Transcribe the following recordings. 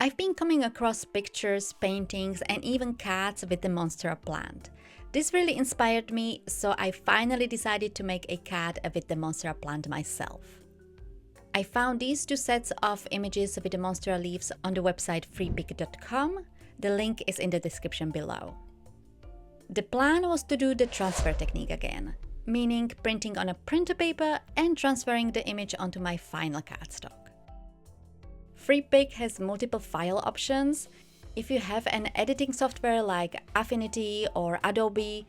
I've been coming across pictures, paintings, and even cards with the Monstera plant. This really inspired me, so I finally decided to make a card with the Monstera plant myself. I found these two sets of images with the Monstera leaves on the website freepik.com. The link is in the description below. The plan was to do the transfer technique again, meaning printing on a printer paper and transferring the image onto my final cardstock. Freepik has multiple file options. If you have an editing software like Affinity or Adobe,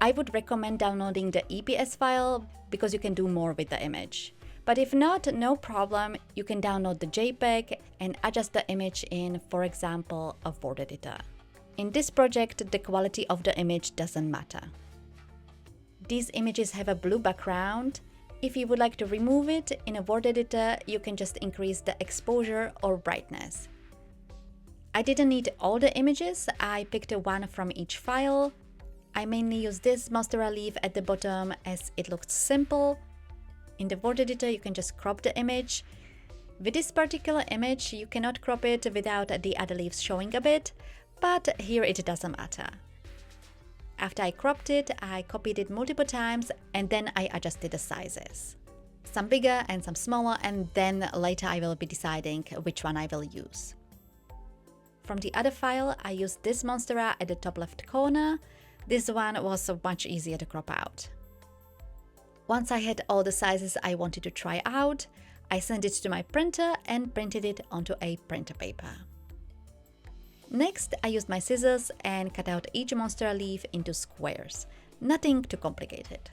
I would recommend downloading the EPS file because you can do more with the image. But if not, no problem, you can download the JPEG and adjust the image in, for example, a Word editor. In this project, the quality of the image doesn't matter. These images have a blue background. If you would like to remove it in a Word editor, you can just increase the exposure or brightness. I didn't need all the images, I picked one from each file. I mainly use this Monstera leaf at the bottom as it looks simple. In the Word editor, you can just crop the image. With this particular image, you cannot crop it without the other leaves showing a bit, but here it doesn't matter. After I cropped it, I copied it multiple times and then I adjusted the sizes. Some bigger and some smaller, and then later I will be deciding which one I will use. From the other file, I used this Monstera at the top left corner. This one was much easier to crop out. Once I had all the sizes I wanted to try out, I sent it to my printer and printed it onto a printer paper. Next, I used my scissors and cut out each Monstera leaf into squares. Nothing too complicated.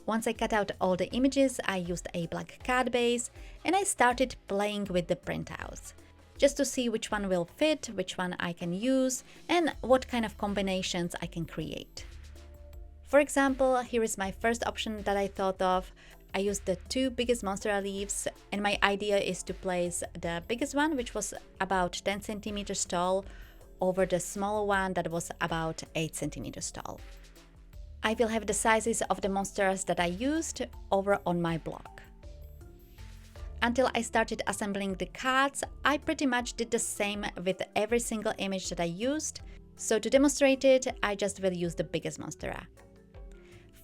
Once I cut out all the images, I used a black card base and I started playing with the printouts, just to see which one will fit, which one I can use, and what kind of combinations I can create. For example, here is my first option that I thought of. I used the two biggest Monstera leaves, and my idea is to place the biggest one, which was about 10 centimeters tall, over the smaller one that was about 8 centimeters tall. I will have the sizes of the Monsteras that I used over on my blog. Until I started assembling the cards, I pretty much did the same with every single image that I used, so to demonstrate it, I just will use the biggest Monstera.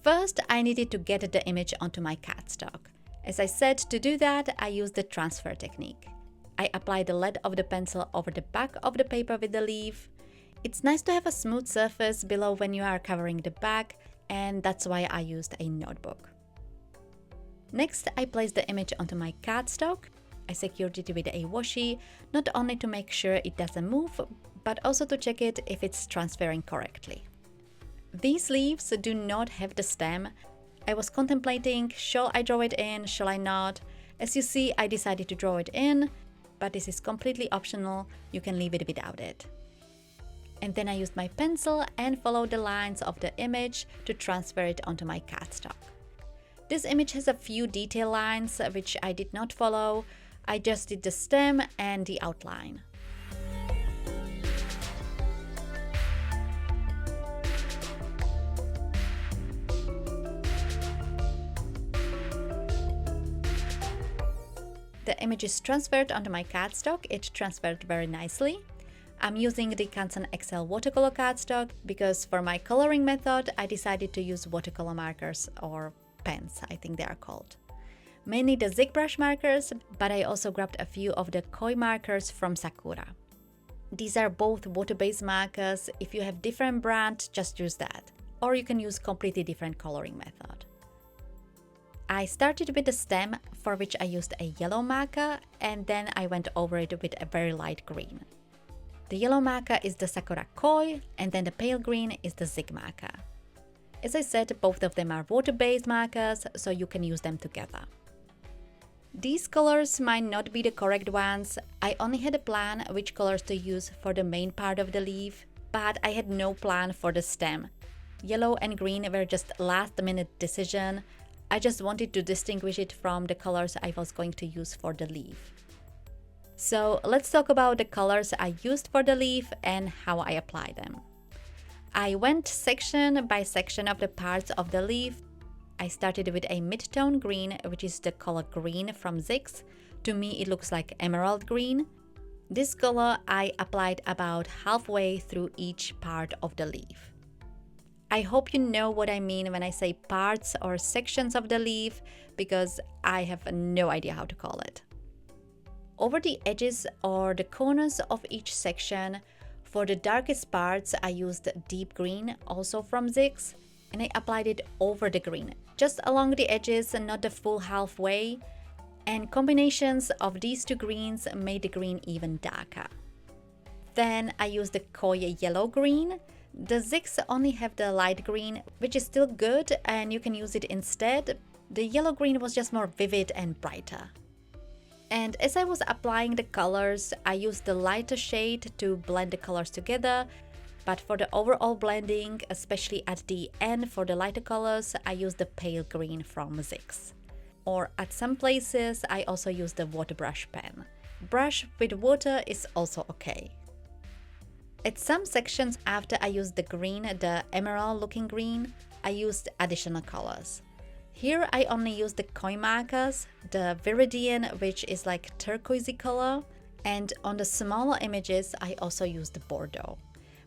First, I needed to get the image onto my cardstock. As I said, to do that, I used the transfer technique. I applied the lead of the pencil over the back of the paper with the leaf. It's nice to have a smooth surface below when you are covering the back, and that's why I used a notebook. Next, I placed the image onto my cardstock. I secured it with a washi, not only to make sure it doesn't move, but also to check it if it's transferring correctly. These leaves do not have the stem. I was contemplating, shall I draw it in, shall I not? As you see, I decided to draw it in, but this is completely optional, you can leave it without it. And then I used my pencil and followed the lines of the image to transfer it onto my cardstock. This image has a few detail lines which I did not follow, I just did the stem and the outline. The image is transferred onto my cardstock. It transferred very nicely. I'm using the Canson XL watercolor cardstock because for my coloring method I decided to use watercolor markers, or pens, I think they are called. Mainly the ZigBrush markers, but I also grabbed a few of the koi markers from Sakura. These are both water-based markers. If you have different brand, just use that. Or you can use completely different coloring method. I started with the stem, for which I used a yellow marker, and then I went over it with a very light green. The yellow marker is the Sakura Koi, and then the pale green is the Zig marker. As I said, both of them are water-based markers, so you can use them together. These colors might not be the correct ones. I only had a plan which colors to use for the main part of the leaf, but I had no plan for the stem. Yellow and green were just last-minute decision. I just wanted to distinguish it from the colors I was going to use for the leaf. So let's talk about the colors I used for the leaf and how I apply them. I went section by section of the parts of the leaf. I started with a mid-tone green, which is the color green from Zig's. To me it looks like emerald green. This color I applied about halfway through each part of the leaf. I hope you know what I mean when I say parts or sections of the leaf, because I have no idea how to call it. Over the edges or the corners of each section, for the darkest parts I used deep green, also from Zix, and I applied it over the green, just along the edges and not the full halfway, and combinations of these two greens made the green even darker. Then I used the Koi yellow green. The Zix only have the light green, which is still good and you can use it instead. The yellow green was just more vivid and brighter. And as I was applying the colors, I used the lighter shade to blend the colors together. But for the overall blending, especially at the end for the lighter colors, I used the pale green from Zix. Or at some places, I also use the water brush pen. Brush with water is also okay. At some sections after I used the green, the emerald looking green, I used additional colors. Here I only used the koi markers, the viridian, which is like turquoisey color, and on the smaller images I also used the bordeaux.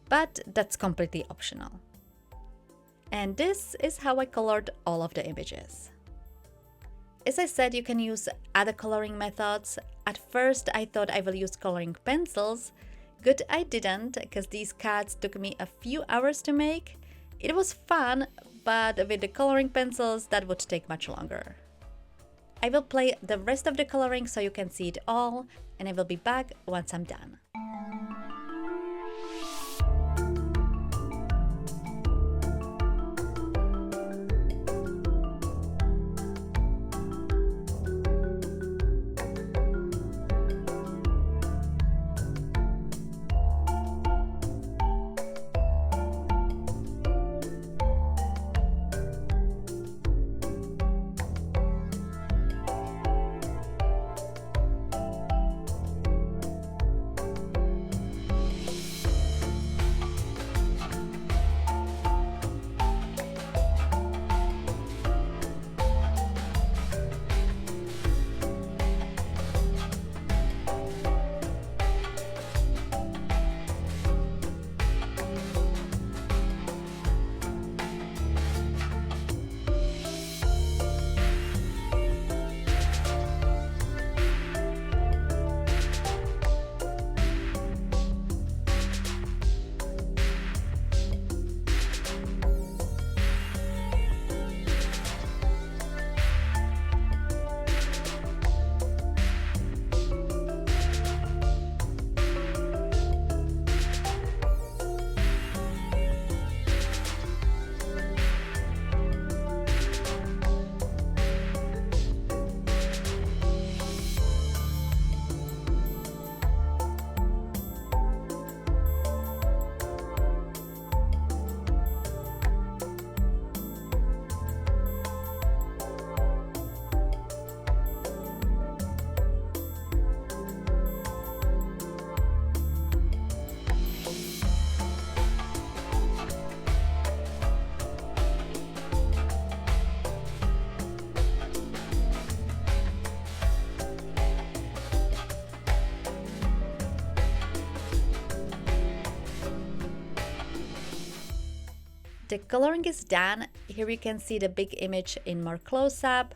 But that's completely optional. And this is how I colored all of the images. As I said, you can use other coloring methods. At first I thought I will use coloring pencils. Good I didn't, because these cards took me a few hours to make. It was fun, but with the coloring pencils that would take much longer. I will play the rest of the coloring so you can see it all, and I will be back once I'm done. The coloring is done. Here you can see the big image in more close-up.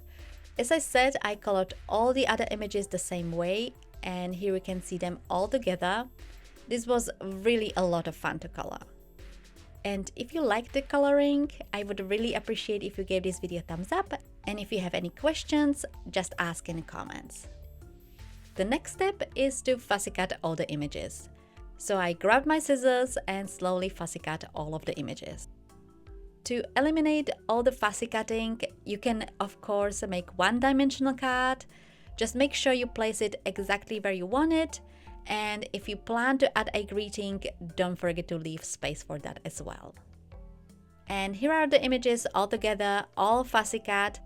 As I said, I colored all the other images the same way, and here you can see them all together. This was really a lot of fun to color. And if you like the coloring, I would really appreciate if you gave this video a thumbs up, and if you have any questions, just ask in the comments. The next step is to fussy cut all the images. So I grabbed my scissors and slowly fussy cut all of the images. To eliminate all the fussy cutting, you can of course make one-dimensional card. Just make sure you place it exactly where you want it, and if you plan to add a greeting, don't forget to leave space for that as well. And here are the images all together, all fussy cut.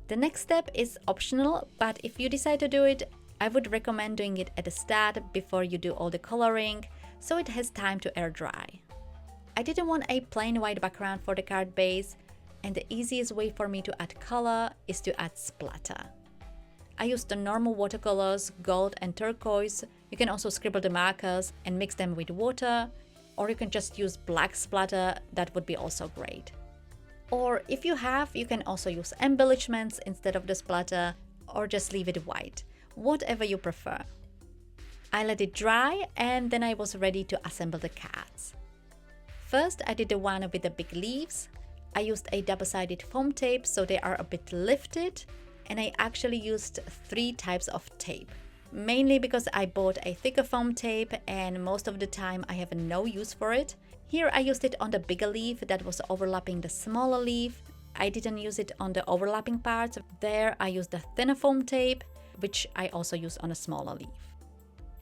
The next step is optional, but if you decide to do it, I would recommend doing it at the start before you do all the coloring, so it has time to air dry. I didn't want a plain white background for the card base, and the easiest way for me to add color is to add splatter. I used the normal watercolors, gold and turquoise. You can also scribble the markers and mix them with water, or you can just use black splatter, that would be also great. Or if you have, you can also use embellishments instead of the splatter, or just leave it white, whatever you prefer. I let it dry and then I was ready to assemble the cards. First, I did the one with the big leaves. I used a double-sided foam tape so they are a bit lifted, and I actually used 3 types of tape. Mainly because I bought a thicker foam tape and most of the time I have no use for it. Here I used it on the bigger leaf that was overlapping the smaller leaf. I didn't use it on the overlapping parts. There I used the thinner foam tape, which I also used on a smaller leaf.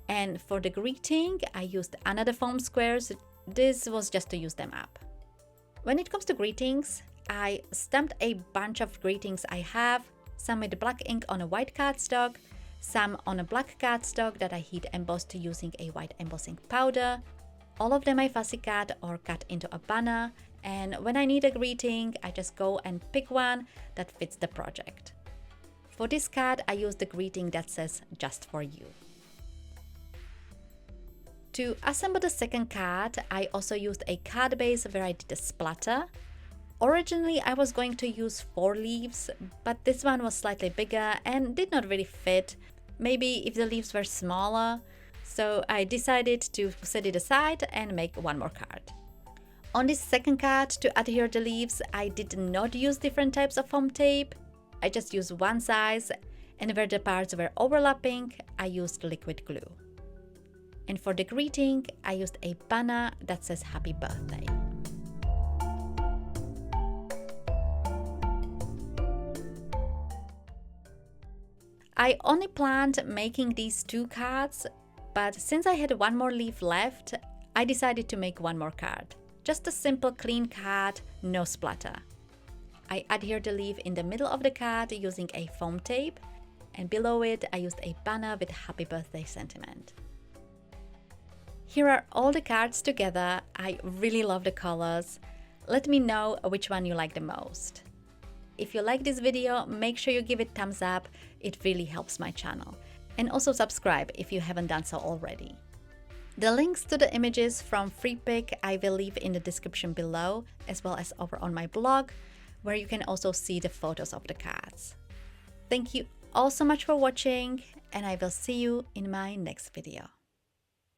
And for the greeting, I used another foam squares. This was just to use them up. When it comes to greetings, I stamped a bunch of greetings I have, some with black ink on a white cardstock, some on a black cardstock that I heat embossed using a white embossing powder. All of them I fussy cut or cut into a banner, and when I need a greeting, I just go and pick one that fits the project. For this card, I used the greeting that says "Just for you." To assemble the second card, I also used a card base where I did a splatter. Originally, I was going to use 4 leaves, but this one was slightly bigger and did not really fit. Maybe if the leaves were smaller, so I decided to set it aside and make one more card. On this second card, to adhere the leaves, I did not use different types of foam tape. I just used one size, and where the parts were overlapping, I used liquid glue. And for the greeting, I used a banner that says "Happy Birthday." I only planned making these 2 cards, but since I had one more leaf left, I decided to make one more card. Just a simple clean card, no splatter. I adhered the leaf in the middle of the card using a foam tape, and below it I used a banner with "Happy Birthday" sentiment. Here are all the cards together. I really love the colors. Let me know which one you like the most. If you like this video, make sure you give it thumbs up. It really helps my channel. And also subscribe if you haven't done so already. The links to the images from Freepik I will leave in the description below, as well as over on my blog, where you can also see the photos of the cards. Thank you all so much for watching, and I will see you in my next video.